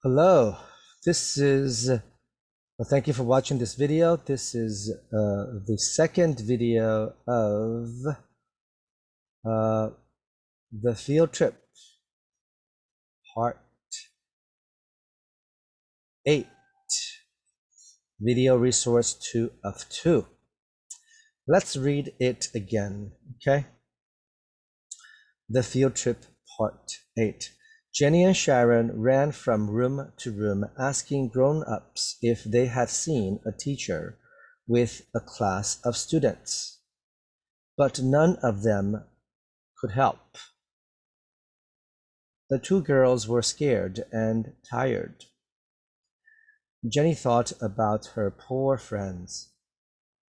Hello, this is, thank you for watching this video. This is the second video of the field trip, part 8, video resource 2 of 2. Let's read it again, okay? The field trip, part 8. Jenny and Sharon ran from room to room asking grown-ups if they had seen a teacher with a class of students, but none of them could help. The two girls were scared and tired. Jenny thought about her poor friends.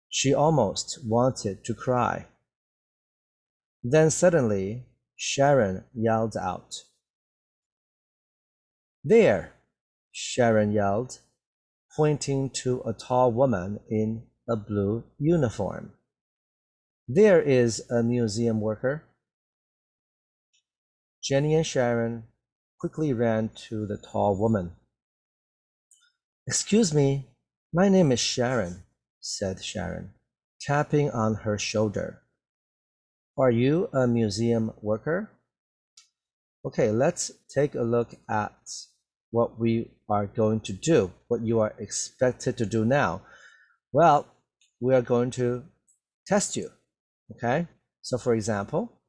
She almost wanted to cry. Then suddenly, Sharon yelled out. "There!" Sharon yelled, pointing to a tall woman in a blue uniform. "There is a museum worker." Jenny and Sharon quickly ran to the tall woman. "Excuse me, my name is Sharon," said Sharon, tapping on her shoulder. "Are you a museum worker?" Okay, let's take a look at what we are going to do, what you are expected to do now. Well, we are going to test you, okay? So for example,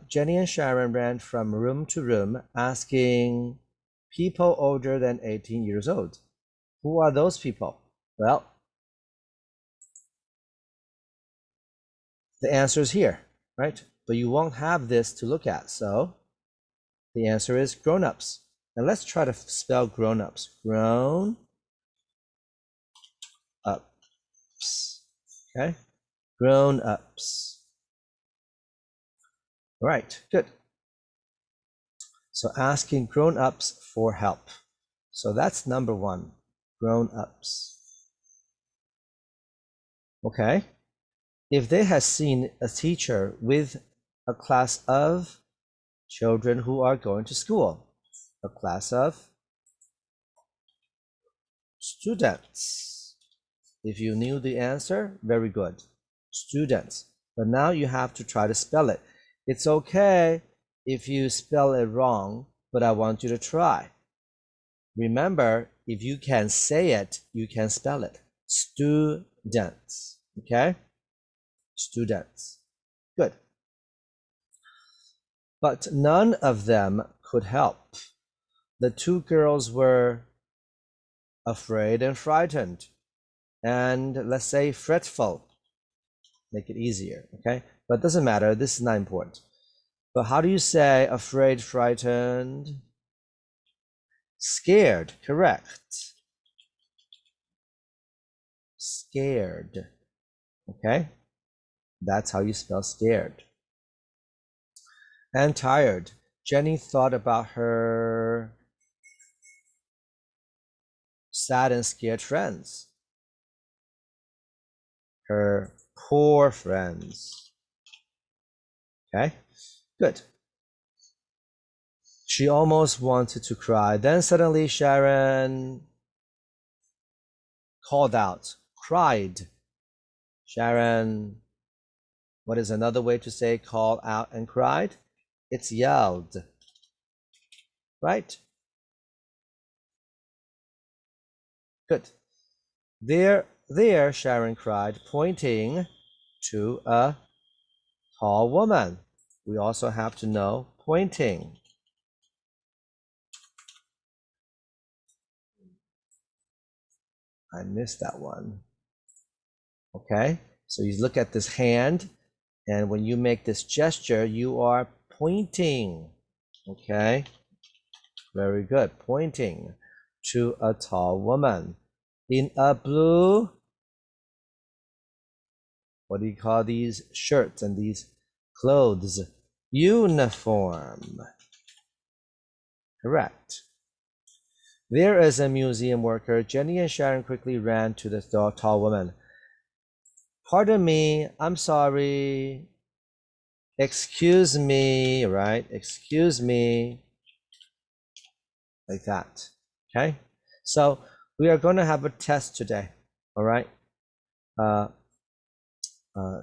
Jenny and Sharon ran from room to room asking people older than 18 years old. Who are those people? Well, the answer is here, right? But you won't have this to look at, so the answer is grown-ups. And let's try to spell grown-ups. Grown-ups, okay? Grown-ups. All right, good. So asking grown-ups for help. So that's number one, grown-ups. Okay. If they had seen a teacher with a class of children who are going to school, a class of students. If you knew the answer, very good. Students. But now you have to try to spell it. It's okay if you spell it wrong, but I want you to try. Remember, if you can say it, you can spell it. Students. Okay? Students. Good. But none of them could help. The two girls were afraid and frightened, and let's say fretful. Make it easier, okay? But it doesn't matter, this is not important. But how do you say afraid, frightened? Scared, correct. Scared, okay? That's how you spell scared. And tired. Jenny thought about her sad and scared friends. Her poor friends. Okay, good. She almost wanted to cry. Then suddenly Sharon called out, cried. Sharon, what is another way to say called out and cried? It's yelled, right? Good. There, Sharon cried, pointing to a tall woman. We also have to know pointing. I missed that one. Okay, so you look at this hand, and when you make this gesture, you are pointing. Okay, very good. Pointing to a tall woman in a blue, what do you call these shirts and these clothes? Uniform. Correct. There is a museum worker. Jenny and Sharon quickly ran to the tall woman. Pardon me, I'm sorry. Excuse me, right? Excuse me. like that. Okay, so we are going to have a test today. All right.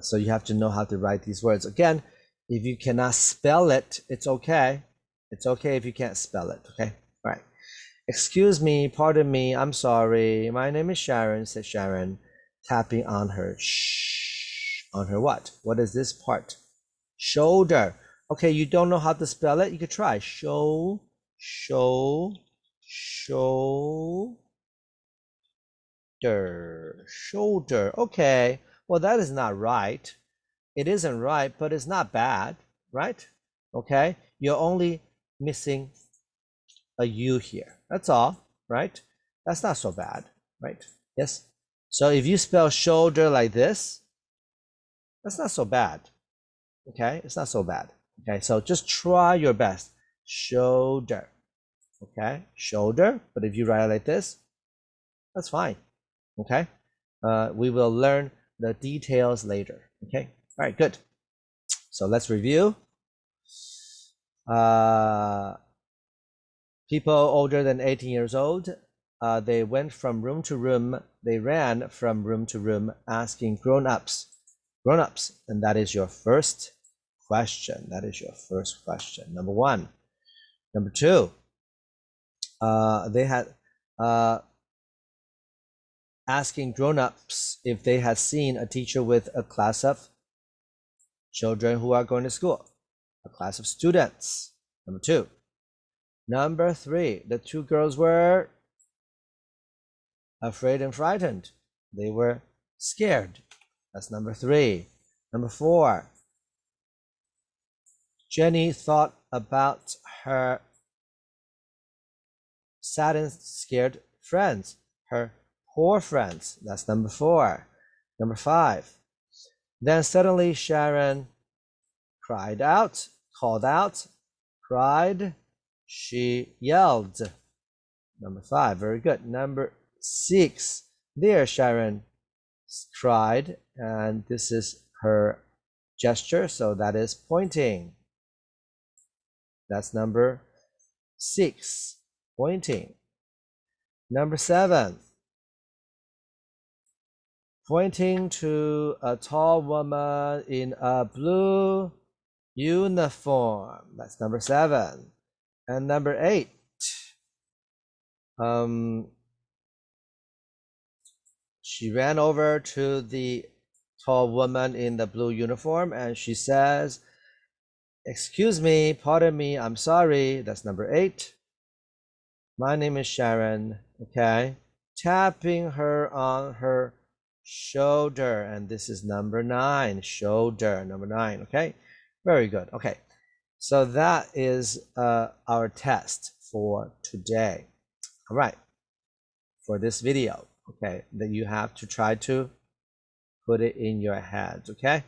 So you have to know how to write these words. Again, if you cannot spell it, it's okay. It's okay if you can't spell it. Okay. All right. Excuse me, pardon me, I'm sorry. My name is Sharon, said Sharon, tapping on her on her what? What is this part? Shoulder. Okay, you don't know how to spell it? You could try. Shoulder. Shoulder. Okay. Well, that is not right. It isn't right, but it's not bad, right? Okay. You're only missing a U here. That's all, right? That's not so bad, right? Yes. So if you spell shoulder like this, that's not so bad. Okay, it's not so bad. Okay, so just try your best. Shoulder. Okay, shoulder. But if you write it like this, that's fine. Okay. We will learn the details later. Okay. All right, good. So let's review. People older than 18 years old, they went from room to room. They ran from room to room asking grown-ups, and that is your first question. That is your first question. Number one. Number two, they had asking grown-ups if they had seen a teacher with a class of children who are going to school, a class of students. Number two. Number three, the two girls were afraid and frightened. They were scared. That's number three. Number four, Jenny thought about her sad and scared friends, her poor friends. That's number four. Number five, then suddenly Sharon cried out, called out, cried, she yelled. Number five, very good. Number six, there Sharon cried, and this is her gesture, so that is pointing. That's number six, pointing. Number seven, pointing to a tall woman in a blue uniform. That's number seven. And number eight, she ran over to the tall woman in the blue uniform and she says, excuse me, pardon me, I'm sorry. That's number eight. My name is Sharon. Okay. Tapping her on her shoulder. And this is number nine. Shoulder. Number nine. Okay. Very good. Okay. So that is our test for today. All right. For this video. Okay. That you have to try to put it in your head. Okay.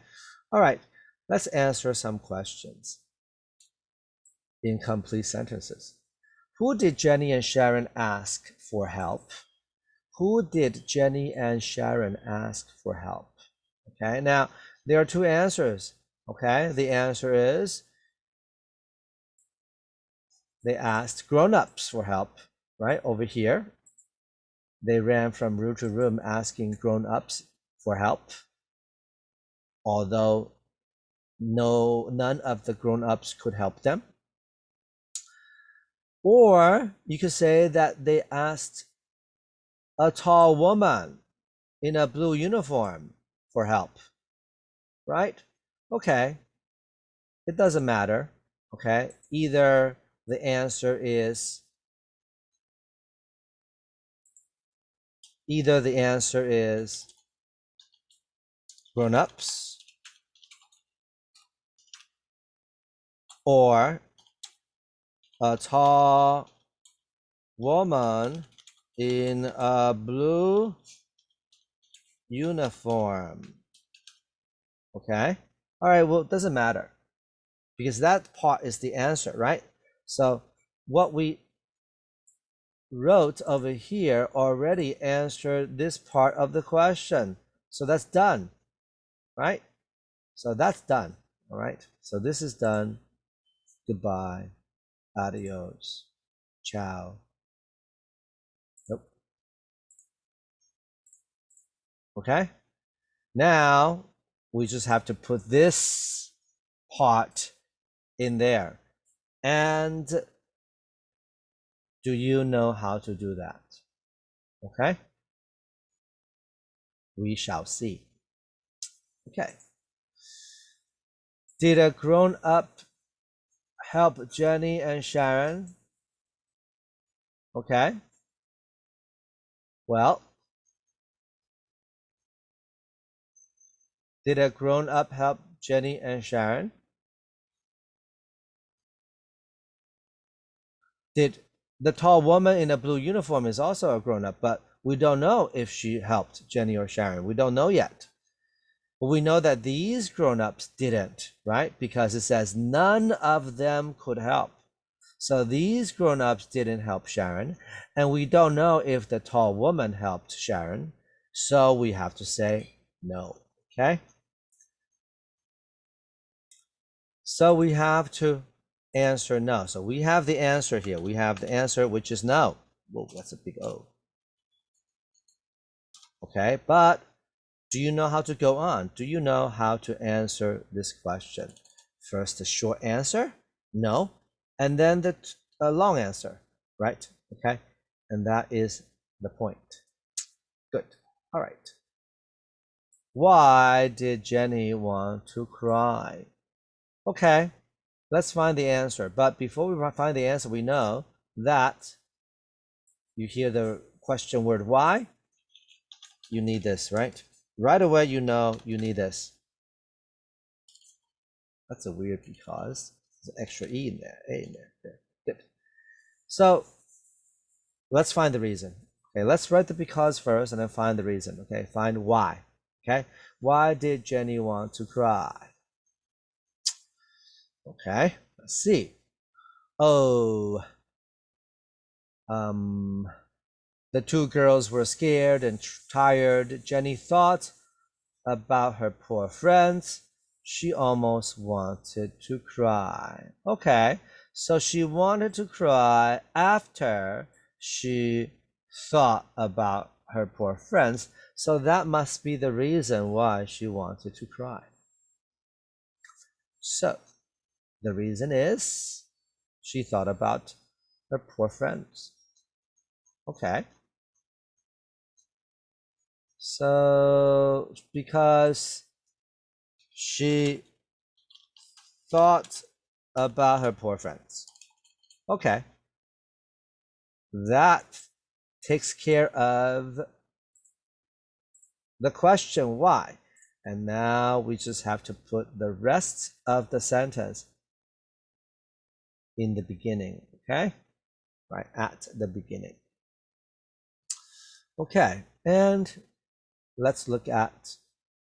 All right. Let's answer some questions in complete sentences. Who did Jenny and Sharon ask for help? Who did Jenny and Sharon ask for help? Okay, now there are two answers. Okay, the answer is they asked grown-ups for help, right? Over here, they ran from room to room asking grown-ups for help, although none of the grown-ups could help them. Or you could say that they asked a tall woman in a blue uniform for help, right? Okay, it doesn't matter. Okay, either the answer is grown-ups or a tall woman in a blue uniform. Okay, all right, well, it doesn't matter because that part is the answer, right? So what we wrote over here already answered this part of the question. So that's done, right? So that's done, all right? So this is done. Goodbye, adios, ciao. Okay? Now, we just have to put this part in there. And do you know how to do that? Okay? We shall see. Okay. Did a grown-up help Jenny and Sharon? Okay. Well, did a grown-up help Jenny and Sharon? Did the tall woman in a blue uniform is also a grown-up, but we don't know if she helped Jenny or Sharon. We don't know yet. But we know that these grown-ups didn't, right? Because it says none of them could help. So these grown-ups didn't help Sharon, and we don't know if the tall woman helped Sharon. So we have to say no, okay? So we have to answer no. So we have the answer here. We have the answer, which is no. Whoa, that's a big O. Okay, but do you know how to go on? Do you know how to answer this question? First, the short answer, no, and then the long answer, right? Okay, and that is the point. Good. All right. Why did Jenny want to cry? Okay, let's find the answer. But before we find the answer, we know that you hear the question word why, you need this, right? Right away, you know you need this. That's a weird because. There's an extra E in there, A in there. Good. So let's find the reason. Okay, let's write the because first and then find the reason. Okay, find why. Okay, why did Jenny want to cry? Okay, let's see. Oh, the two girls were scared and tired. Jenny thought about her poor friends. She almost wanted to cry. Okay, so she wanted to cry after she thought about her poor friends. So that must be the reason why she wanted to cry. So the reason is she thought about her poor friends. Okay. So because she thought about her poor friends. Okay. That takes care of the question why. And now we just have to put the rest of the sentence in the beginning, okay? Right, at the beginning. Okay, and let's look at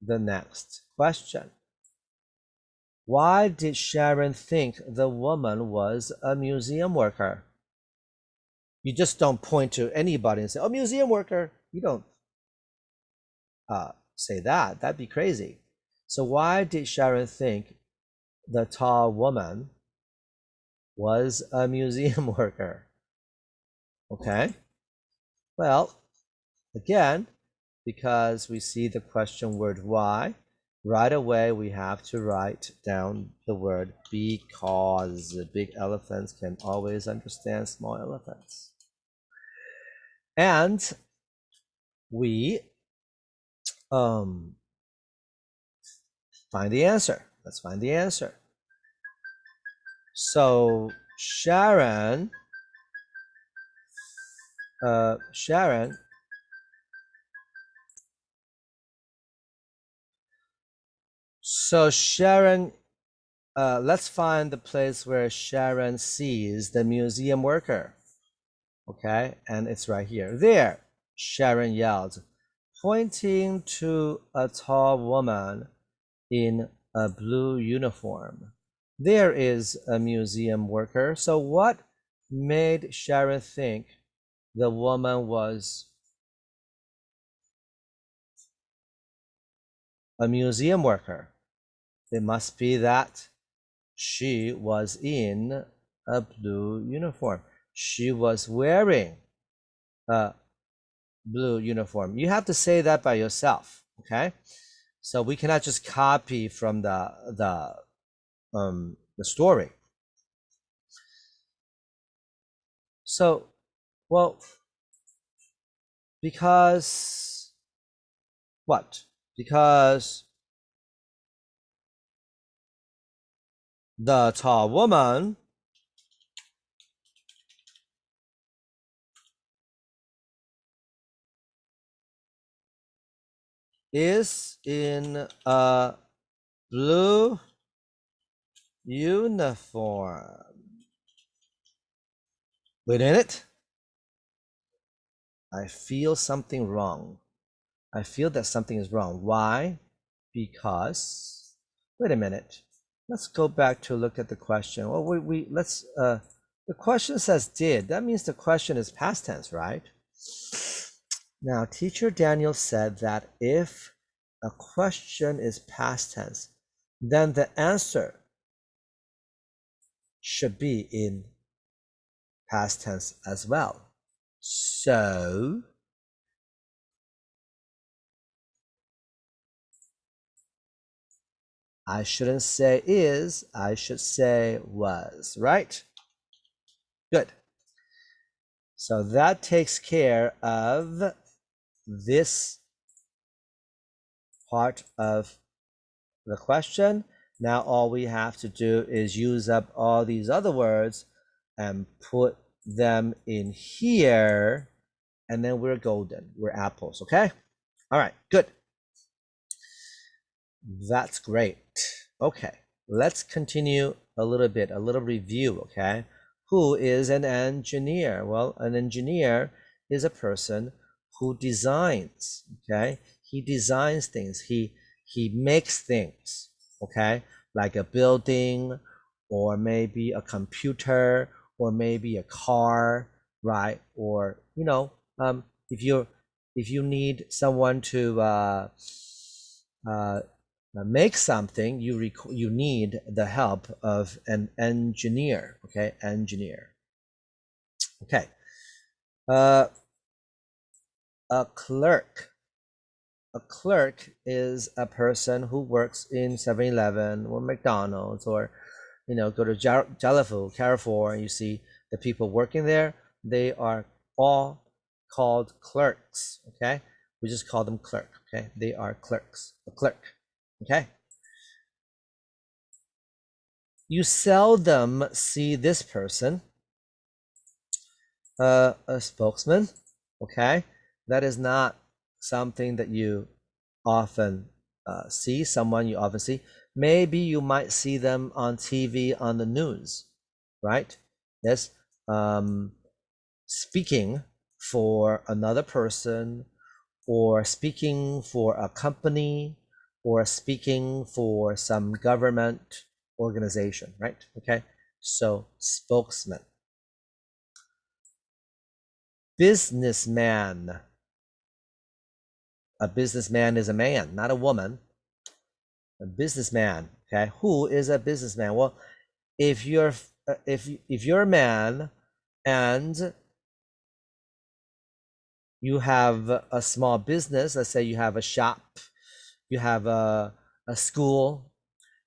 the next question. Why did Sharon think the woman was a museum worker? You just don't point to anybody and say, oh, museum worker. You don't say that. That'd be crazy. So why did Sharon think the tall woman was a museum worker? Okay. Well, again, because we see the question word why, right away we have to write down the word because. Big elephants can always understand small elephants. And we find the answer. Let's find the answer. So Sharon let's find the place where Sharon sees the museum worker. Okay, and it's right here. There, Sharon yelled, pointing to a tall woman in a blue uniform. There is a museum worker. So what made Sharon think the woman was a museum worker? It must be that she was in a blue uniform. She was wearing a blue uniform. You have to say that by yourself, okay? So we cannot just copy from the story. So, well, because what? Because the tall woman is in a blue uniform. Wait a minute. I feel something wrong. I feel that something is wrong. Why? Because, wait a minute. Let's go back to look at the question. Well, let's, the question says did. That means the question is past tense, right? Now, teacher Daniel said that if a question is past tense, then the answer should be in past tense as well. So, I shouldn't say is, I should say was, right? Good. So that takes care of this part of the question. Now all we have to do is use up all these other words and put them in here, and then we're golden. We're apples, okay? All right, good. That's great. Okay, let's continue a little bit, a little review, okay? Who is an engineer? Well, an engineer is a person who designs, okay? He designs things. He makes things, okay? Like a building, or maybe a computer, or maybe a car, right? Or, you know, if you need someone to make something, you need the help of an engineer, okay? Engineer. Okay. A clerk. A clerk is a person who works in 7-Eleven or McDonald's, or, you know, go to Carrefour, and you see the people working there. They are all called clerks, okay? We just call them clerk, okay? They are clerks, a clerk, okay? You seldom see this person, a spokesman, okay? That is not something that you often see, someone you often see. Maybe you might see them on TV, on the news, right? Yes, speaking for another person, or speaking for a company, or speaking for some government organization, right? Okay, so spokesman. Businessman. A businessman is a man, not a woman. A businessman, okay? Who is a businessman? Well, if you're if you're a man and you have a small business, let's say you have a shop, you have a school,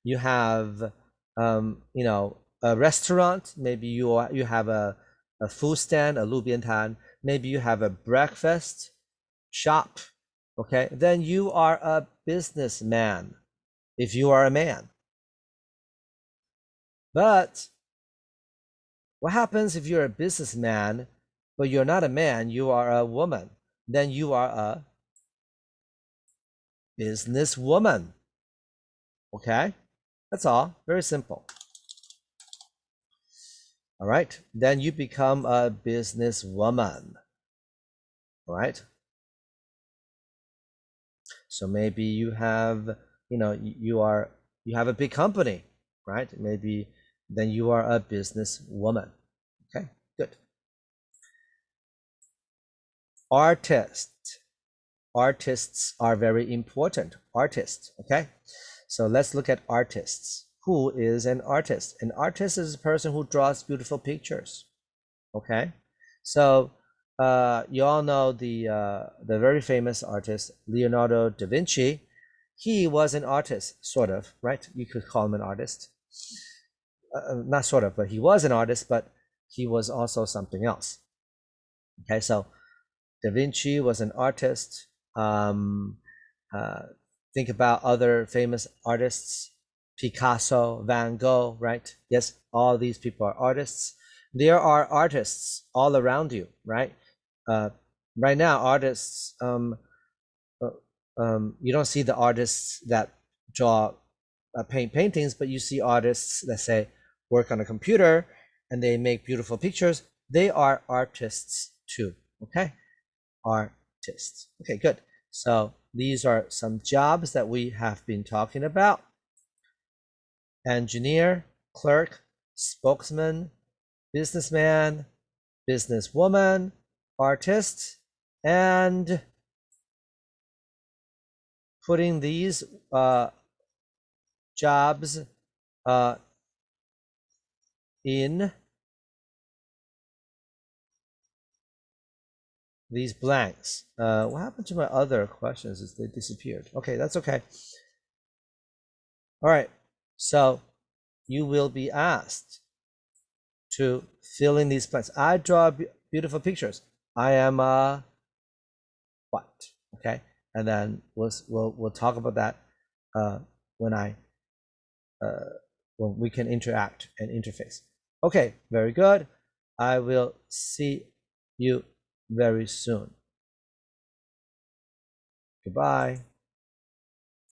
you have you know, a restaurant, maybe you have a food stand, a 路边摊, maybe you have a breakfast shop, okay? Then you are a businessman if you are a man. But what happens if you're a businessman but you're not a man, you are a woman? Then you are a businesswoman, okay? That's all, very simple. All right, then you become a businesswoman. All right, so maybe you have, you know, you have a big company, right? Maybe then you are a businesswoman. Okay, good. Artist. Artists are very important. Artists, okay? So let's look at artists. Who is an artist? An artist is a person who draws beautiful pictures, okay? So you all know the very famous artist Leonardo da Vinci. He was an artist, sort of, right? You could call him an artist. Not sort of, but he was an artist, but he was also something else. Okay, so Da Vinci was an artist. Think about other famous artists, Picasso, Van Gogh, right? Yes, all these people are artists. There are artists all around you, right? Right now, artists, you don't see the artists that draw paint paintings, but you see artists that say work on a computer and they make beautiful pictures. They are artists too. Okay, artists. Okay, good. So these are some jobs that we have been talking about: engineer, clerk, spokesman, businessman, businesswoman, artist, and putting these jobs in these blanks. What happened to my other questions? Is they disappeared? Okay, that's okay. All right, so you will be asked to fill in these blanks. I draw beautiful pictures. I am a what? Okay, and then we'll talk about that when I when we can interact and interface. Okay, very good. I will see you very soon. Goodbye.